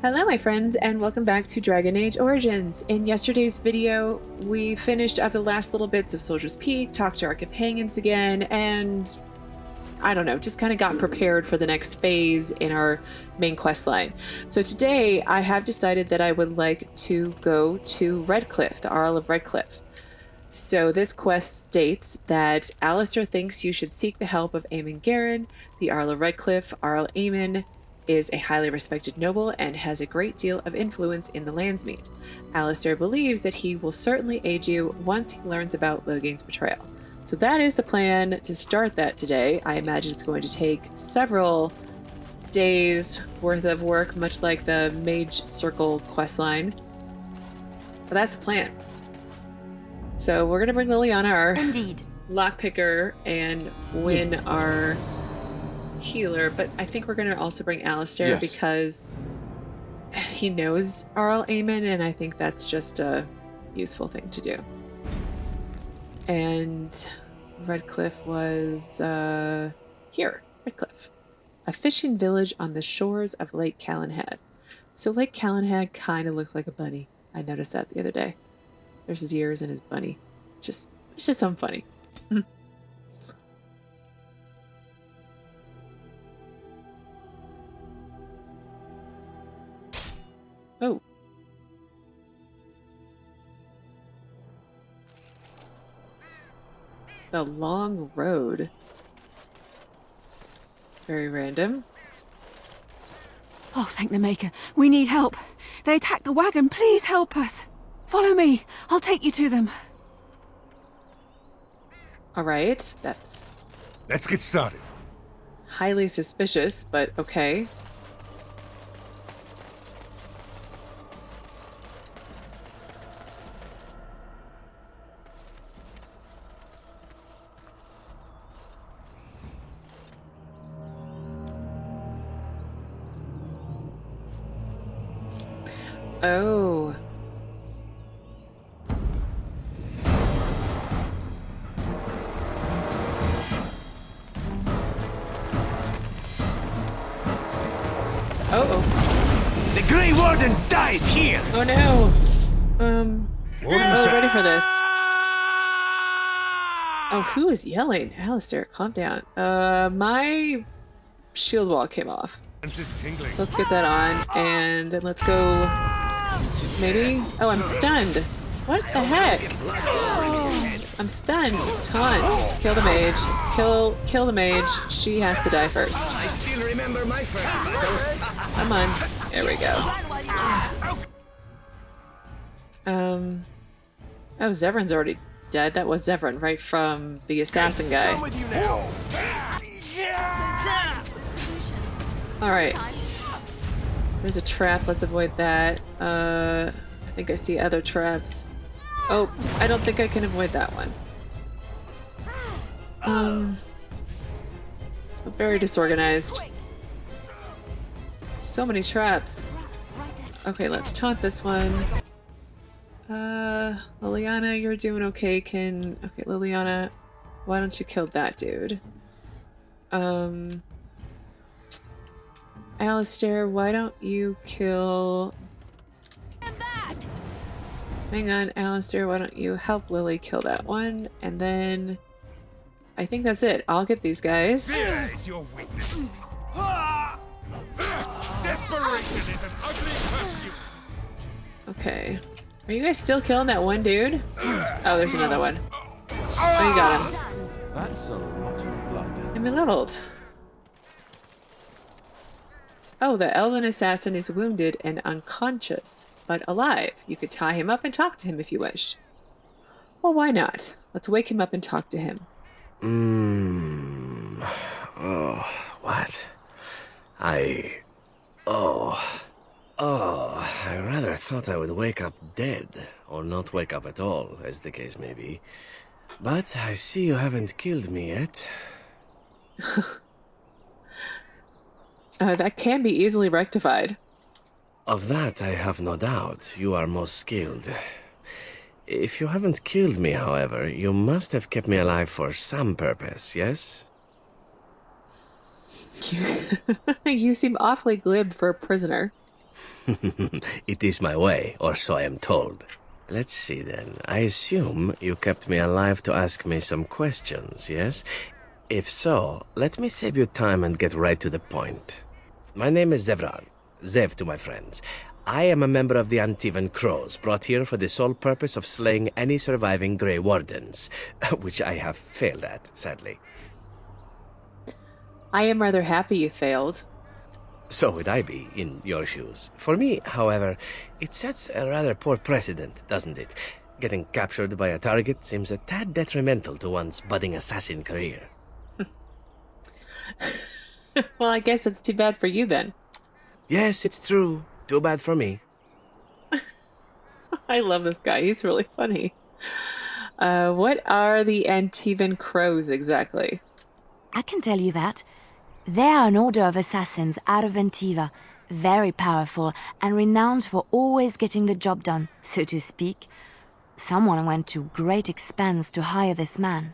Hello my friends, and welcome back to Dragon Age Origins. In yesterday's video, we finished up the last little bits of Soldier's Peak, talked to our companions again, and I don't know, just kind of got prepared for the next phase in our main quest line. So today, I have decided that I would like to go to Redcliffe, the Arl of Redcliffe. So this quest states that Alistair thinks you should seek the help of Eamon Garin, the Arl of Redcliffe. Arl Eamon is a highly respected noble and has a great deal of influence in the Landsmeet. Alistair believes that he will certainly aid you once he learns about Logain's betrayal. So that is the plan to start that today. I imagine it's going to take several days worth of work, much like the Mage Circle questline. But that's the plan. So we're going to bring Liliana, our lockpicker, and win our healer, but I think we're going to also bring Alistair because he knows Arl Eamon, and I think that's just a useful thing to do. And Redcliffe was here. Redcliffe, a fishing village on the shores of Lake Calenhad. So Lake Calenhad kind of looks like a bunny. I noticed that the other day. There's his ears and his bunny. It's just something funny. Oh. The long road. It's very random. Oh, thank the Maker. We need help. They attacked the wagon. Please help us. Follow me. I'll take you to them. All right. That's... Let's get started. highly suspicious, but okay. Oh. Uh-oh. The Grey Warden dies here! Oh no. Ready for this. Oh, who is yelling? Alistair, calm down. My shield wall came off. So let's get that on, and then let's go... Maybe? Oh, I'm stunned. What the heck? I'm stunned. Taunt. Kill the mage. Let's kill the mage. She has to die first. I still remember my first battle. Come on. There we go. Oh, Zevran's already dead. That was Zevran, right from the assassin guy. Alright. There's a trap. Let's avoid that. I think I see other traps. Oh, I don't think I can avoid that one. Very disorganized. So many traps. Okay, let's taunt this one. Liliana, you're doing okay. Okay, Liliana, why don't you kill that dude? Alistair, why don't you kill... Hang on, Alistair, why don't you help Lily kill that one? And then... I think that's it. I'll get these guys. Fear is your weakness. Desperation is an ugly perfume. Okay. Are you guys still killing that one dude? Oh, there's another one. Oh, you got him. That's a lot of blood. I'm leveled. Oh, the elven assassin is wounded and unconscious, but alive. You could tie him up and talk to him if you wished. Well, why not? Let's wake him up and talk to him. Oh, what? I rather thought I would wake up dead, or not wake up at all, as the case may be. But I see you haven't killed me yet. That can be easily rectified. Of that I have no doubt. You are most skilled. If you haven't killed me, however, you must have kept me alive for some purpose, yes? You seem awfully glib for a prisoner. It is my way, or so I am told. Let's see then. I assume you kept me alive to ask me some questions, yes? If so, let me save you time and get right to the point. My name is Zevran. Zev to my friends. I am a member of the Antivan Crows, brought here for the sole purpose of slaying any surviving Grey Wardens, which I have failed at, sadly. I am rather happy you failed. So would I be, in your shoes. For me, however, it sets a rather poor precedent, doesn't it? Getting captured by a target seems a tad detrimental to one's budding assassin career. Well, I guess it's too bad for you then. Yes, it's true. Too bad for me. I love this guy. He's really funny. What are the Antivan Crows exactly? I can tell you that. They are an order of assassins out of Antiva, very powerful and renowned for always getting the job done, so to speak. Someone went to great expense to hire this man.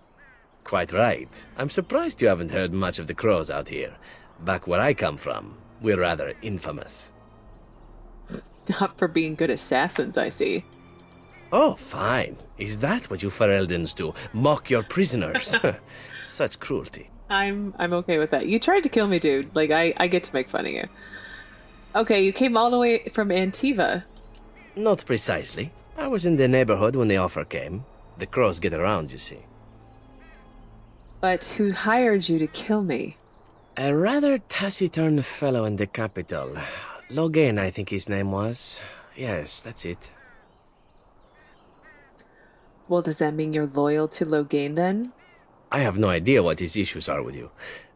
Quite right. I'm surprised you haven't heard much of the Crows out here. Back where I come from, we're rather infamous. Not for being good assassins, I see. Oh, fine. Is that what you Fereldans do? Mock your prisoners? Such cruelty. I'm okay with that. You tried to kill me, dude. Like, I get to make fun of you. Okay, you came all the way from Antiva. Not precisely. I was in the neighborhood when the offer came. The Crows get around, you see. But who hired you to kill me? A rather taciturn fellow in the capital. Logain, I think his name was. Yes, that's it. Well, does that mean you're loyal to Logain then? I have no idea what his issues are with you.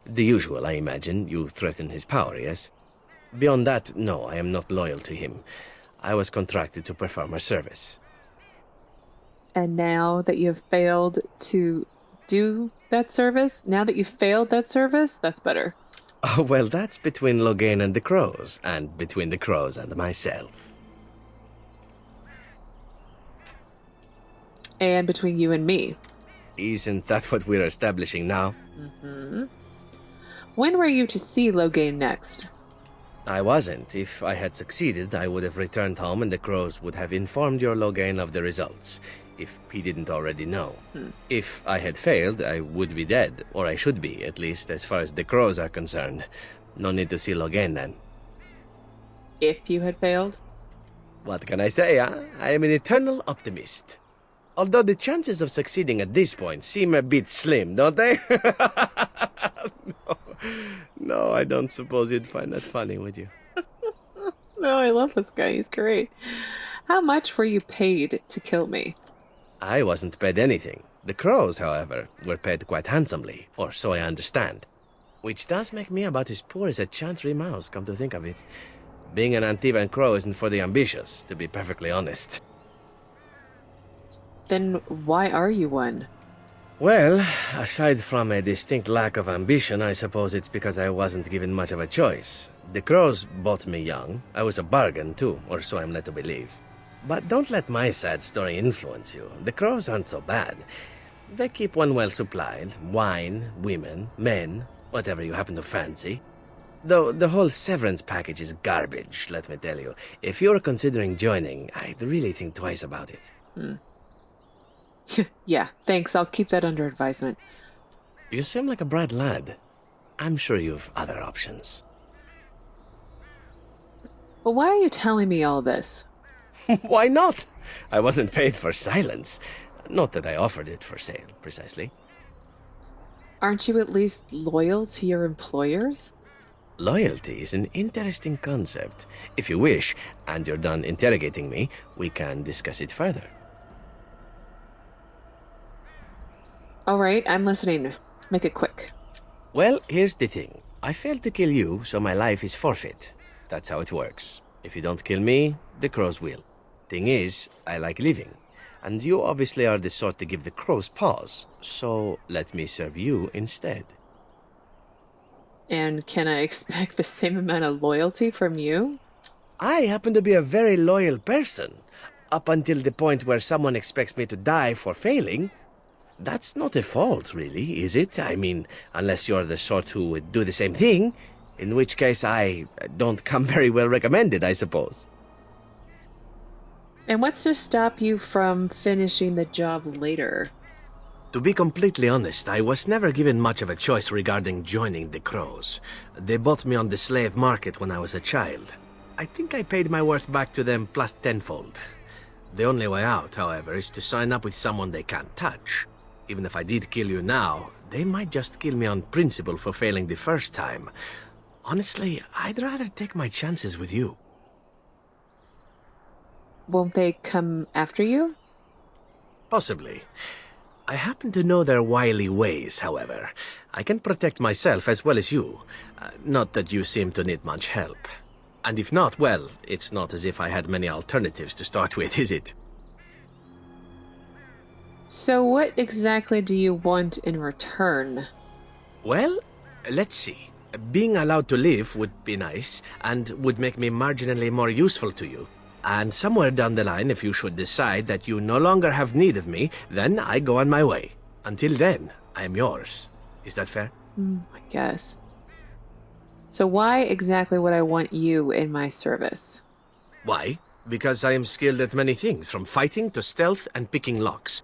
The usual, I imagine. You threaten his power, yes? Beyond that, no, I am not loyal to him. I was contracted to perform a service. And now that you have failed to do that service, that's better. Oh, well, that's between Logain and the Crows, and between the Crows and myself. And between you and me. Isn't that what we're establishing now? Mm-hmm. When were you to see Logain next? I wasn't. If I had succeeded, I would have returned home and the Crows would have informed your Logain of the results, if he didn't already know. If I had failed, I would be dead, or I should be, at least as far as the Crows are concerned. No need to see Logain then. If you had failed? What can I say, huh? I am an eternal optimist. Although the chances of succeeding at this point seem a bit slim, don't they? No, I don't suppose you'd find that funny, would you? No, I love this guy. He's great. How much were you paid to kill me? I wasn't paid anything. The Crows, however, were paid quite handsomely, or so I understand. Which does make me about as poor as a chantry mouse, come to think of it. Being an Antivan Crow isn't for the ambitious, to be perfectly honest. Then why are you one? Well, aside from a distinct lack of ambition, I suppose it's because I wasn't given much of a choice. The Crows bought me young. I was a bargain, too, or so I'm led to believe. But don't let my sad story influence you. The Crows aren't so bad. They keep one well supplied. Wine, women, men, whatever you happen to fancy. Though the whole severance package is garbage, let me tell you. If you're considering joining, I'd really think twice about it. Yeah, thanks. I'll keep that under advisement. You seem like a bright lad. I'm sure you've other options. But why are you telling me all this? Why not? I wasn't paid for silence. Not that I offered it for sale, precisely. Aren't you at least loyal to your employers? Loyalty is an interesting concept. If you wish, and you're done interrogating me, we can discuss it further. All right, I'm listening. Make it quick. Well, here's the thing. I failed to kill you, so my life is forfeit. That's how it works. If you don't kill me, the Crows will. Thing is, I like living. And you obviously are the sort to give the Crows pause, so let me serve you instead. And can I expect the same amount of loyalty from you? I happen to be a very loyal person, up until the point where someone expects me to die for failing. That's not a fault, really, is it? I mean, unless you're the sort who would do the same thing, In which case I don't come very well recommended, I suppose. And what's to stop you from finishing the job later? To be completely honest, I was never given much of a choice regarding joining the Crows. They bought me on the slave market when I was a child. I think I paid my worth back to them plus tenfold. The only way out, however, is to sign up with someone they can't touch. Even if I did kill you now, they might just kill me on principle for failing the first time. Honestly, I'd rather take my chances with you. Won't they come after you? Possibly. I happen to know their wily ways, however. I can protect myself as well as you. Not that you seem to need much help. And if not, well, it's not as if I had many alternatives to start with, is it? So what exactly do you want in return? Well, let's see. Being allowed to live would be nice, and would make me marginally more useful to you. And somewhere down the line, if you should decide that you no longer have need of me, then I go on my way. Until then, I am yours. Is that fair? I guess. So why exactly would I want you in my service? Why? Because I am skilled at many things, from fighting to stealth and picking locks.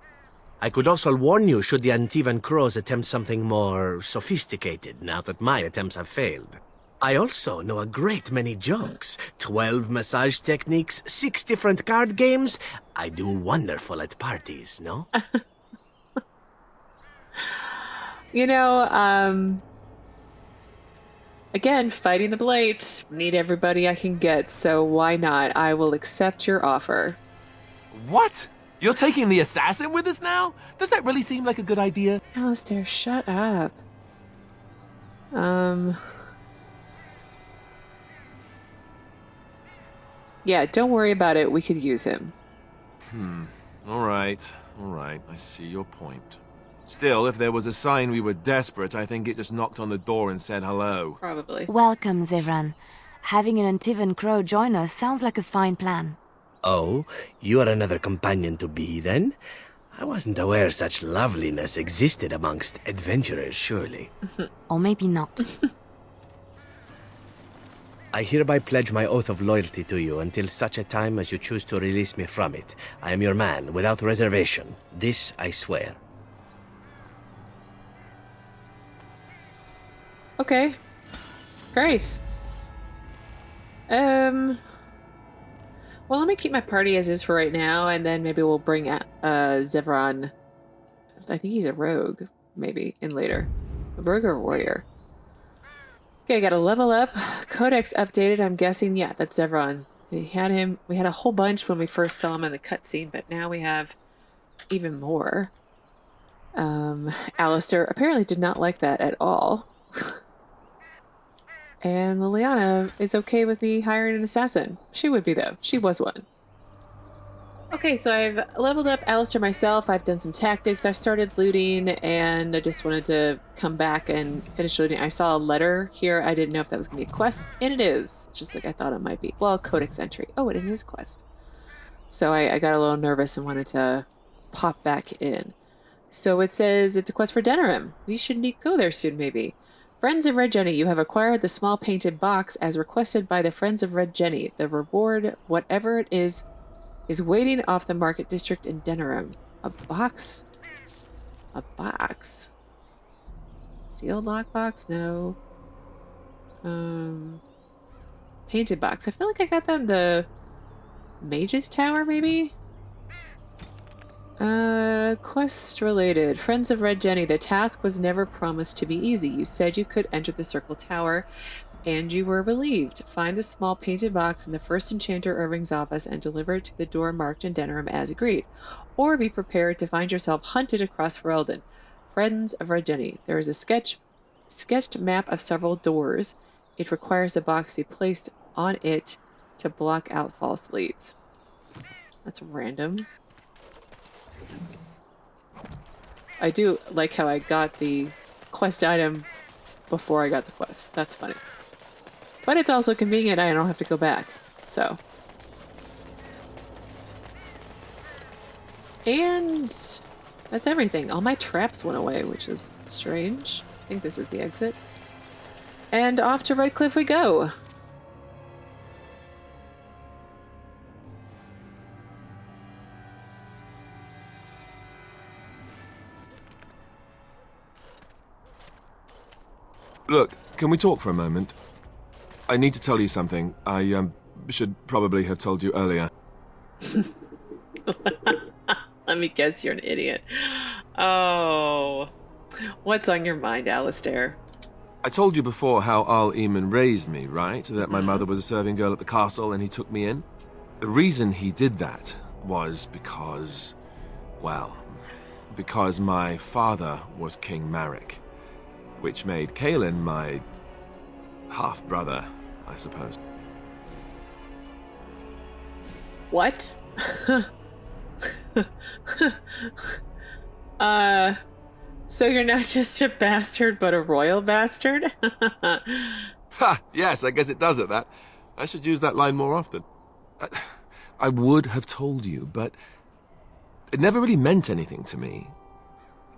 I could also warn you should the Antivan Crows attempt something more sophisticated, now that my attempts have failed. I also know a great many jokes. 12 massage techniques, 6 different card games. I do wonderful at parties, no? Again, fighting the Blades. Need everybody I can get, so why not? I will accept your offer. What? You're taking the assassin with us now? Does that really seem like a good idea? Alistair, shut up. Yeah, don't worry about it. We could use him. All right. I see your point. Still, if there was a sign we were desperate, I think it just knocked on the door and said hello. Probably. Welcome, Zevran. Having an Antivan Crow join us sounds like a fine plan. Oh, you are another companion to be, then? I wasn't aware such loveliness existed amongst adventurers, surely. Or maybe not. I hereby pledge my oath of loyalty to you until such a time as you choose to release me from it. I am your man, without reservation. This I swear. Okay. Great. Well, let me keep my party as is for right now, and then maybe we'll bring Zevran. I think he's a rogue, maybe, in later. A rogue or a warrior? Okay, gotta level up. Codex updated, I'm guessing. Yeah, that's Zevran. We had a whole bunch when we first saw him in the cutscene, but now we have even more. Alistair apparently did not like that at all. And Liliana is okay with me hiring an assassin. She would be, though. She was one. Okay, so I've leveled up Alistair myself. I've done some tactics. I started looting, and I just wanted to come back and finish looting. I saw a letter here. I didn't know if that was going to be a quest, and it is. Just like I thought it might be. Well, codex entry. Oh, it is a quest. So I got a little nervous and wanted to pop back in. So it says it's a quest for Denerim. We should go there soon, maybe. Friends of Red Jenny, you have acquired the small painted box as requested by the Friends of Red Jenny. The reward, whatever it is waiting off the market district in Denerim. A box? A box? Sealed lockbox? No. Painted box. I feel like I got that in the Mage's Tower, maybe? Quest related. Friends of Red Jenny, the task was never promised to be easy. You said you could enter the Circle Tower, and you were relieved. Find the small painted box in the first Enchanter Irving's office and deliver it to the door marked in Denerim as agreed. Or be prepared to find yourself hunted across Ferelden. Friends of Red Jenny, there is a sketched map of several doors. It requires the box be placed on it to block out false leads. That's random. I do like how I got the quest item before I got the quest. That's funny. But it's also convenient. I don't have to go back. So. And that's everything. All my traps went away, which is strange. I think this is the exit. And off to Redcliffe we go. Look, can we talk for a moment? I need to tell you something. I should probably have told you earlier. Let me guess, you're an idiot. Oh. What's on your mind, Alistair? I told you before how Al Eamon raised me, right? That my mother was a serving girl at the castle and he took me in. The reason he did that was because, well, because my father was King Marek, which made Kaelin my half-brother, I suppose. What? So you're not just a bastard, but a royal bastard? Ha! Yes, I guess it does at that. I should use that line more often. I would have told you, but it never really meant anything to me.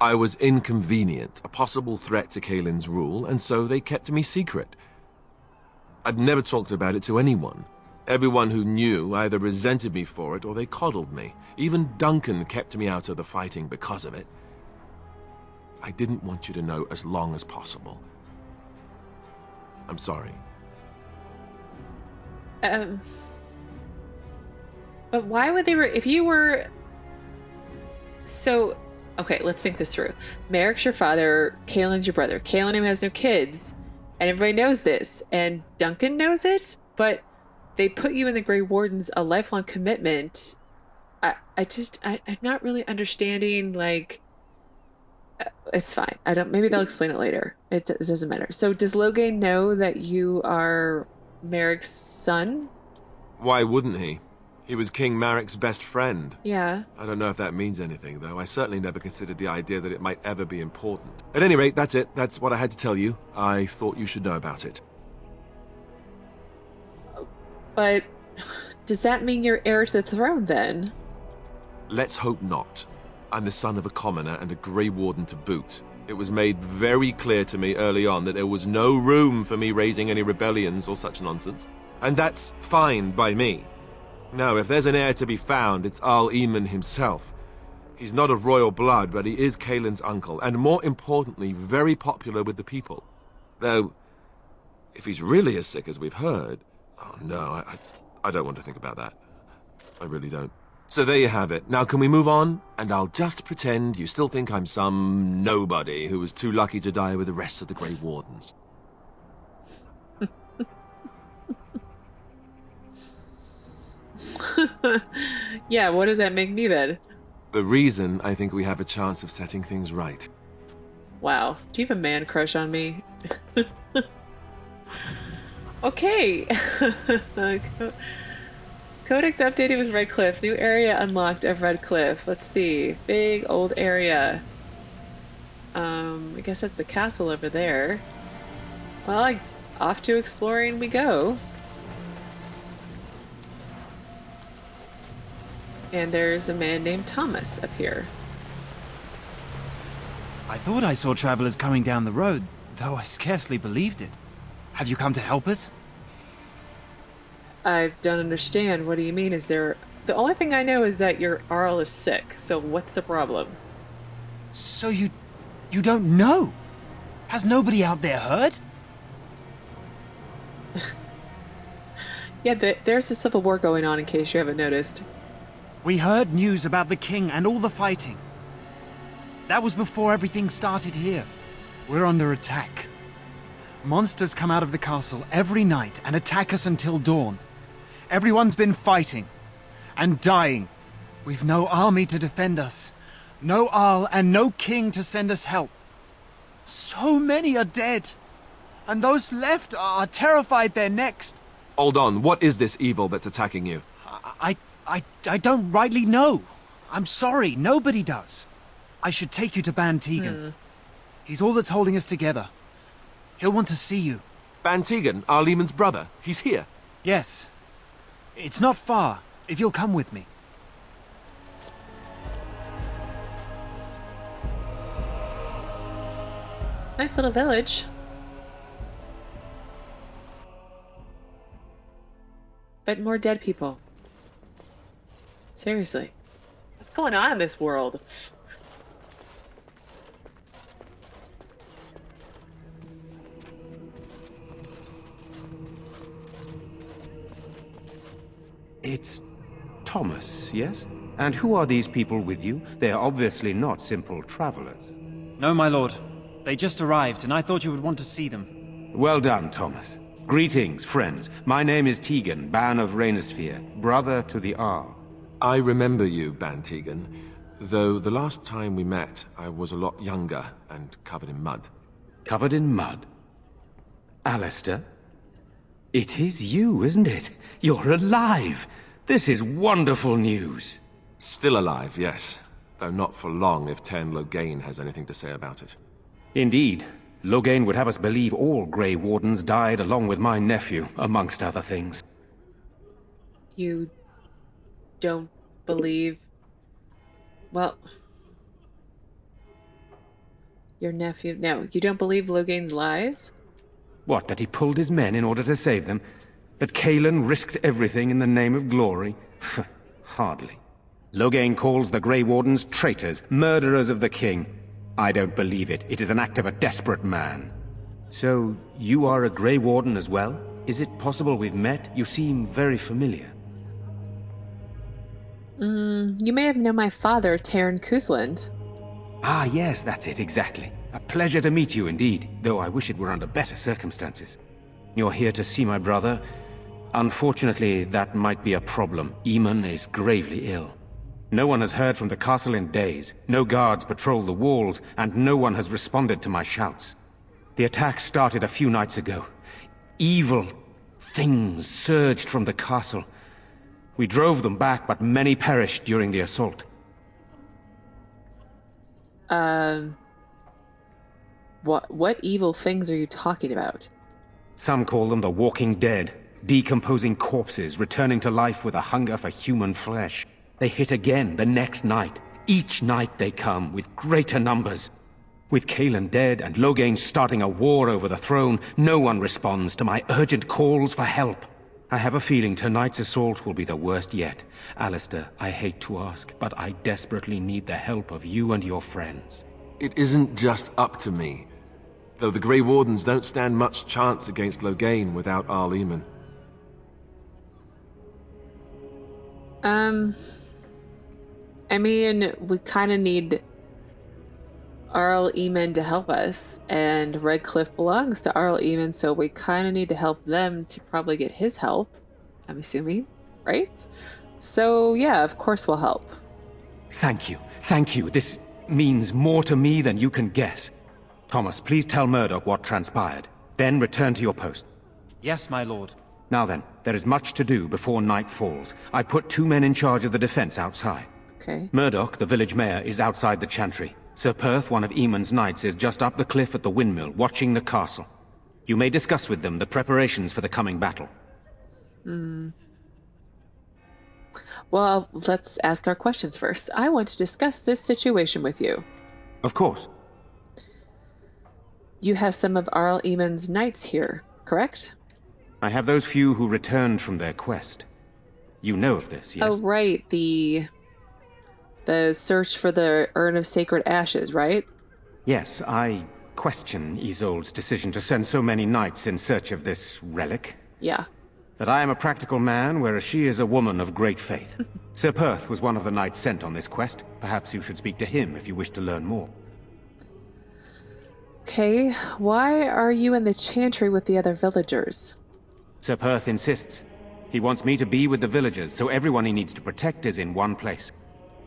I was inconvenient, a possible threat to Kaelin's rule, and so they kept me secret. I'd never talked about it to anyone. Everyone who knew either resented me for it or they coddled me. Even Duncan kept me out of the fighting because of it. I didn't want you to know as long as possible. I'm sorry. But why would they if you were... So, okay, let's think this through. Marek's your father, Kaelin's your brother. Kaelin who has no kids, and everybody knows this, and Duncan knows it, but they put you in the Grey Wardens a lifelong commitment. I'm not really understanding, like... It's fine. Maybe they'll explain it later. It doesn't matter. So does Loghain know that you are Marek's son? Why wouldn't he? He was King Marek's best friend. Yeah. I don't know if that means anything, though. I certainly never considered the idea that it might ever be important. At any rate, that's it. That's what I had to tell you. I thought you should know about it. But does that mean you're heir to the throne, then? Let's hope not. I'm the son of a commoner and a Grey Warden to boot. It was made very clear to me early on that there was no room for me raising any rebellions or such nonsense. And that's fine by me. Now, if there's an heir to be found, it's Al Eamon himself. He's not of royal blood, but he is Kaelin's uncle, and more importantly, very popular with the people. Though, if he's really as sick as we've heard... Oh no, I don't want to think about that. I really don't. So there you have it. Now can we move on? And I'll just pretend you still think I'm some nobody who was too lucky to die with the rest of the Grey Wardens. Yeah, what does that make me then? The reason I think we have a chance of setting things right. Wow. Do you have a man crush on me? Okay. Codex updated with Redcliffe. New area unlocked of Redcliffe. Let's see. Big old area. I guess that's the castle over there. Well, off to exploring we go. And there's a man named Thomas up here. I thought I saw travelers coming down the road, though I scarcely believed it. Have you come to help us? I don't understand. What do you mean? Is there... The only thing I know is that your Arl is sick, so what's the problem? So you don't know? Has nobody out there heard? Yeah, there's a civil war going on in case you haven't noticed. We heard news about the king and all the fighting. That was before everything started here. We're under attack. Monsters come out of the castle every night and attack us until dawn. Everyone's been fighting and dying. We've no army to defend us, no Arl and no king to send us help. So many are dead, and those left are terrified they're next. Hold on, what is this evil that's attacking you? I don't rightly know. I'm sorry, nobody does. I should take you to Ban Tegan. He's all that's holding us together. He'll want to see you. Ban Tegan, Al Eamon's brother. He's here. Yes. It's not far, if you'll come with me. Nice little village. but more dead people. Seriously. What's going on in this world? It's Thomas, yes? And who are these people with you? They are obviously not simple travelers. No, my lord. They just arrived, and I thought you would want to see them. Well done, Thomas. Greetings, friends. My name is Tegan, Ban of Rainisfere, brother to the R. I remember you, Ban Tegan, though the last time we met, I was a lot younger and covered in mud. Covered in mud? Alistair? It is you, isn't it? You're alive! This is wonderful news. Still alive, yes. Though not for long if Tern Loghain has anything to say about it. Indeed. Loghain would have us believe all Grey Wardens died along with my nephew, amongst other things. You don't believe... Well... Your nephew... No, you don't believe Loghain's lies? What, that he pulled his men in order to save them? That Cailan risked everything in the name of glory? Hardly. Loghain calls the Grey Wardens traitors, murderers of the king. I don't believe it. It is an act of a desperate man. So, you are a Grey Warden as well? Is it possible we've met? You seem very familiar. You may have known my father, Tern Kusland. Ah, yes, that's it, exactly. A pleasure to meet you indeed, though I wish it were under better circumstances. You're here to see my brother. Unfortunately, that might be a problem. Eamon is gravely ill. No one has heard from the castle in days. No guards patrol the walls, and no one has responded to my shouts. The attack started a few nights ago. Evil things surged from the castle. We drove them back, but many perished during the assault. What evil things are you talking about? Some call them the Walking Dead, decomposing corpses returning to life with a hunger for human flesh. They hit again the next night. Each night they come, with greater numbers. With Cailan dead and Loghain starting a war over the throne, no one responds to my urgent calls for help. I have a feeling tonight's assault will be the worst yet. Alistair, I hate to ask, but I desperately need the help of you and your friends. It isn't just up to me. Though the Grey Wardens don't stand much chance against Loghain without Arl Eamon. I mean, we kind of need Arl Eamon to help us, and Redcliffe belongs to Arl Eamon, so we kind of need to help them to probably get his help, I'm assuming, right? So, yeah, of course we'll help. Thank you. Thank you. This means more to me than you can guess. Thomas, please tell Murdoch what transpired. Then return to your post. Yes, my lord. Now then, there is much to do before night falls. I put 2 men in charge of the defense outside. Okay. Murdoch, the village mayor, is outside the chantry. Sir Perth, one of Eamon's knights, is just up the cliff at the windmill, watching the castle. You may discuss with them the preparations for the coming battle. Well, let's ask our questions first. I want to discuss this situation with you. Of course. You have some of Arl Eamon's knights here, correct? I have those few who returned from their quest. You know of this, yes? Oh, right. The search for the Urn of Sacred Ashes, right? Yes, I question Isolde's decision to send so many knights in search of this relic. Yeah. But I am a practical man, whereas she is a woman of great faith. Sir Perth was one of the knights sent on this quest. Perhaps you should speak to him if you wish to learn more. Okay, why are you in the chantry with the other villagers? Sir Perth insists. He wants me to be with the villagers, so everyone he needs to protect is in one place.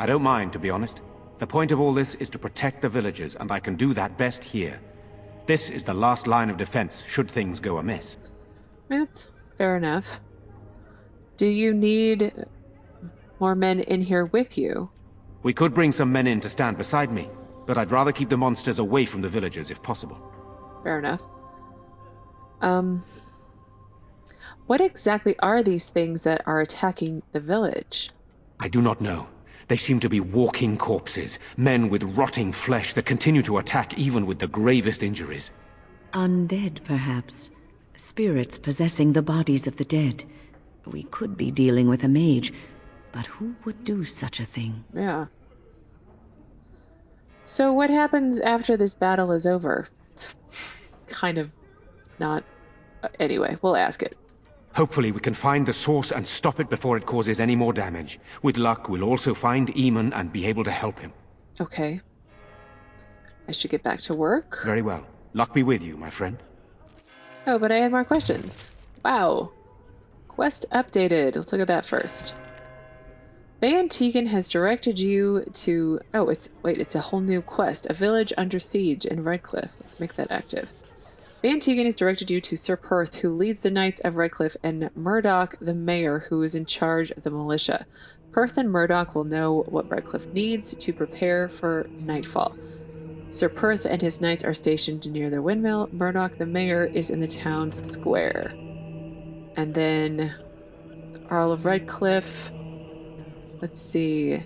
I don't mind, to be honest. The point of all this is to protect the villagers, and I can do that best here. This is the last line of defense, should things go amiss. That's fair enough. Do you need more men in here with you? We could bring some men in to stand beside me, but I'd rather keep the monsters away from the villagers if possible. Fair enough. What exactly are these things that are attacking the village? I do not know. They seem to be walking corpses, men with rotting flesh that continue to attack even with the gravest injuries. Undead, perhaps. Spirits possessing the bodies of the dead. We could be dealing with a mage, but who would do such a thing? Yeah. So what happens after this battle is over? It's kind of not... Anyway, we'll ask it. Hopefully we can find the source and stop it before it causes any more damage. With luck, we'll also find Eamon and be able to help him. Okay. I should get back to work. Very well. Luck be with you, my friend. Oh, but I had more questions. Wow. Quest updated. Let's look at that first. Ban Tegan has directed you to... Oh, it's a whole new quest. A village under siege in Redcliffe. Let's make that active. Ban Tegan has directed you to Sir Perth, who leads the Knights of Redcliffe, and Murdoch, the mayor, who is in charge of the militia. Perth and Murdoch will know what Redcliffe needs to prepare for nightfall. Sir Perth and his knights are stationed near the windmill. Murdoch, the mayor, is in the town's square. And then Earl of Redcliffe. Let's see.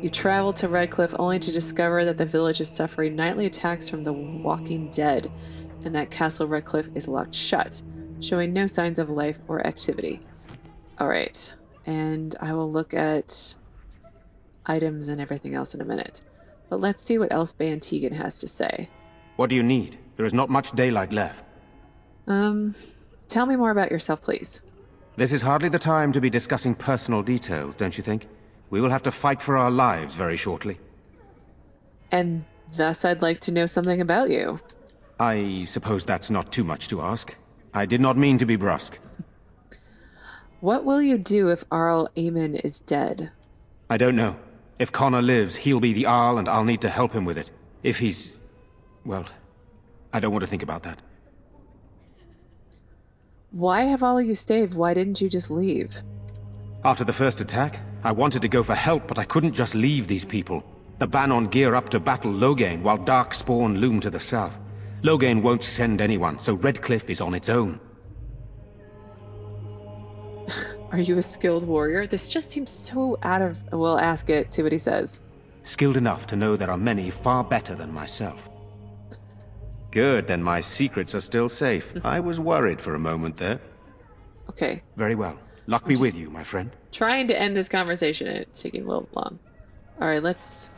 You travel to Redcliffe only to discover that the village is suffering nightly attacks from the walking dead, and that Castle Redcliffe is locked shut, showing no signs of life or activity. All right, and I will look at items and everything else in a minute. But let's see what else Ban Tegan has to say. What do you need? There is not much daylight left. Tell me more about yourself, please. This is hardly the time to be discussing personal details, don't you think? We will have to fight for our lives very shortly. And thus I'd like to know something about you. I suppose that's not too much to ask. I did not mean to be brusque. What will you do if Arl Eamon is dead? I don't know. If Connor lives, he'll be the Arl and I'll need to help him with it. If he's... well, I don't want to think about that. Why have all of you stayed? Why didn't you just leave? After the first attack, I wanted to go for help, but I couldn't just leave these people. The Bannon gear up to battle Loghain, while Darkspawn loom to the south. Loghain won't send anyone, so Redcliffe is on its own. Are you a skilled warrior? This just seems so out of... We'll ask it, see what he says. Skilled enough to know there are many far better than myself. Good, then my secrets are still safe. I was worried for a moment there. Okay. Very well. Luck be with you, my friend. Trying to end this conversation, and it's taking a little long. All right, let's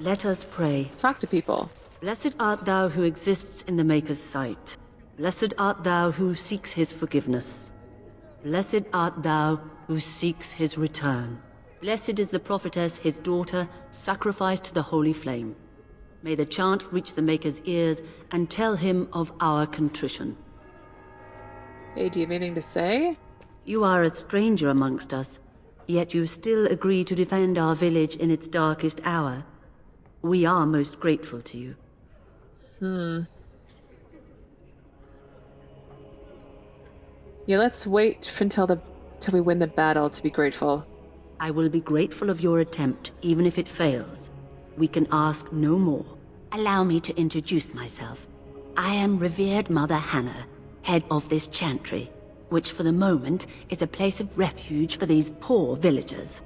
Let us pray. talk to people. Blessed art thou who exists in the Maker's sight. Blessed art thou who seeks his forgiveness. Blessed art thou who seeks his return. Blessed is the prophetess, his daughter, sacrificed to the holy flame. May the chant reach the Maker's ears and tell him of our contrition. Hey, do you have anything to say? You are a stranger amongst us, yet you still agree to defend our village in its darkest hour. We are most grateful to you. Yeah, let's wait till we win the battle to be grateful. I will be grateful of your attempt, even if it fails. We can ask no more. Allow me to introduce myself. I am revered Mother Hannah, head of this chantry, which for the moment is a place of refuge for these poor villagers.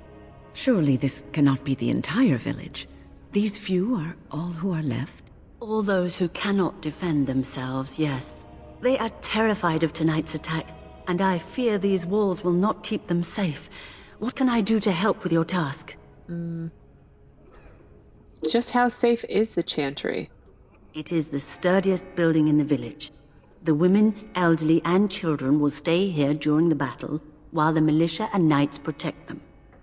Surely this cannot be the entire village. These few are all who are left? All those who cannot defend themselves, yes. They are terrified of tonight's attack, and I fear these walls will not keep them safe. What can I do to help with your task? Just how safe is the chantry? It is the sturdiest building in the village. The women, elderly, and children will stay here during the battle, while the militia and knights protect them.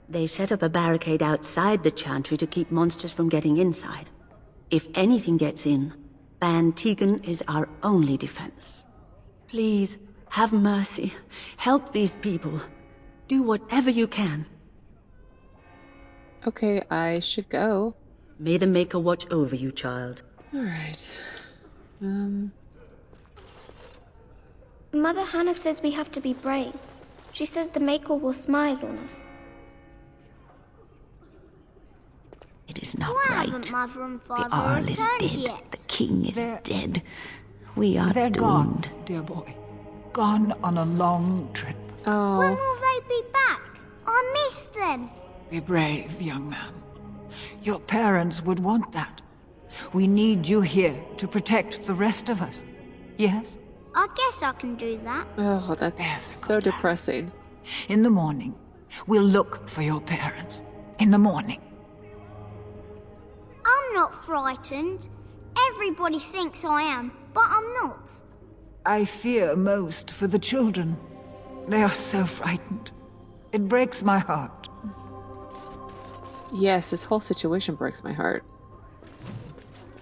They set up a barricade outside the chantry to keep monsters from getting inside. If anything gets in, Ban Tegan is our only defense. Please, have mercy. Help these people. Do whatever you can. Okay, I should go. May the Maker watch over you, child. All right. Mother Hannah says we have to be brave. She says the Maker will smile on us. It is not Why right. haven't Mother and The Father Arl is returned dead. yet? The king is dead. We are They're doomed. gone, dear boy. Gone on a long trip. When Oh, will they be back? I miss them. Be brave, young man. Your parents would want that. We need you here to protect the rest of us. Yes? I guess I can do that. oh, that's Yes, so depressing. In the morning, we'll look for your parents. In the morning. I'm not frightened. Everybody thinks I am, but I'm not. I fear most for the children. They are so frightened. It breaks my heart. Yes, this whole situation breaks my heart.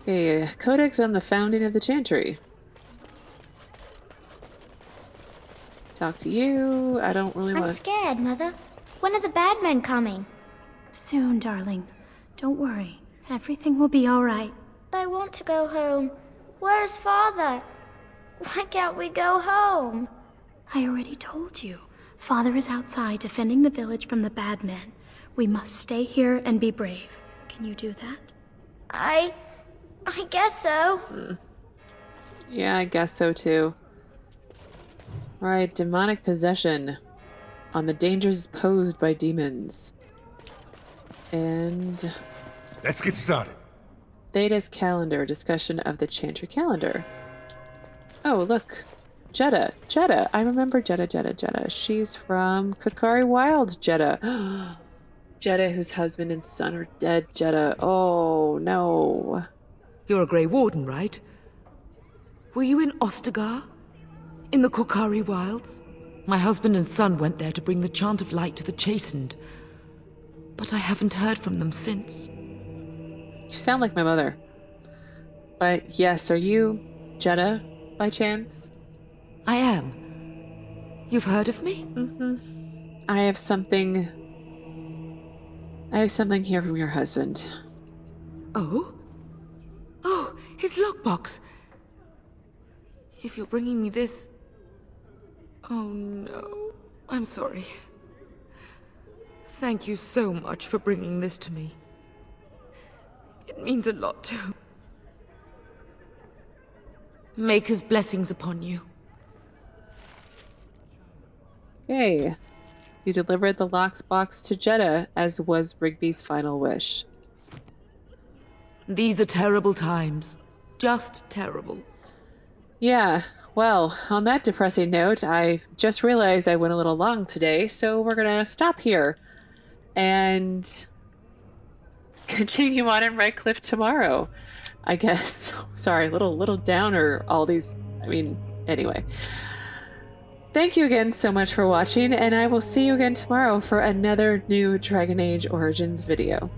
A codex on the founding of the Chantry. Talk to you. I don't really want to... I'm scared, Mother. When are the bad men coming? Soon, darling. Don't worry. Everything will be all right. I want to go home. Where's Father? Why can't we go home? I already told you. Father is outside defending the village from the bad men. We must stay here and be brave. Can you do that? I guess so. Yeah, I guess so too. Alright, demonic possession. On the dangers posed by demons. And... Let's get started. Theta's calendar. Discussion of the Chantry calendar. Oh, look. Jetta. Jetta. I remember Jetta. She's from Kakari Wild, Jetta. Jetta, whose husband and son are dead, Jetta. Oh, no. You're a Grey Warden, right? Were you in Ostagar? In the Kokari Wilds? My husband and son went there to bring the chant of light to the chastened. But I haven't heard from them since. You sound like my mother. But yes, are you Jetta, by chance? I am. You've heard of me? Mm-hmm. I have something here from your husband. Oh? Oh, his lockbox. If you're bringing me this... Oh no. I'm sorry. Thank you so much for bringing this to me. It means a lot to... Maker's blessings upon you. Okay. You delivered the lock's box to Jetta, as was Rigby's final wish. These are terrible times. Just terrible. Yeah, well, on that depressing note, I just realized I went a little long today, so we're gonna stop here and continue on in Red Cliff tomorrow, I guess. Sorry, little downer, all these, anyway. Thank you again so much for watching, and I will see you again tomorrow for another new Dragon Age Origins video.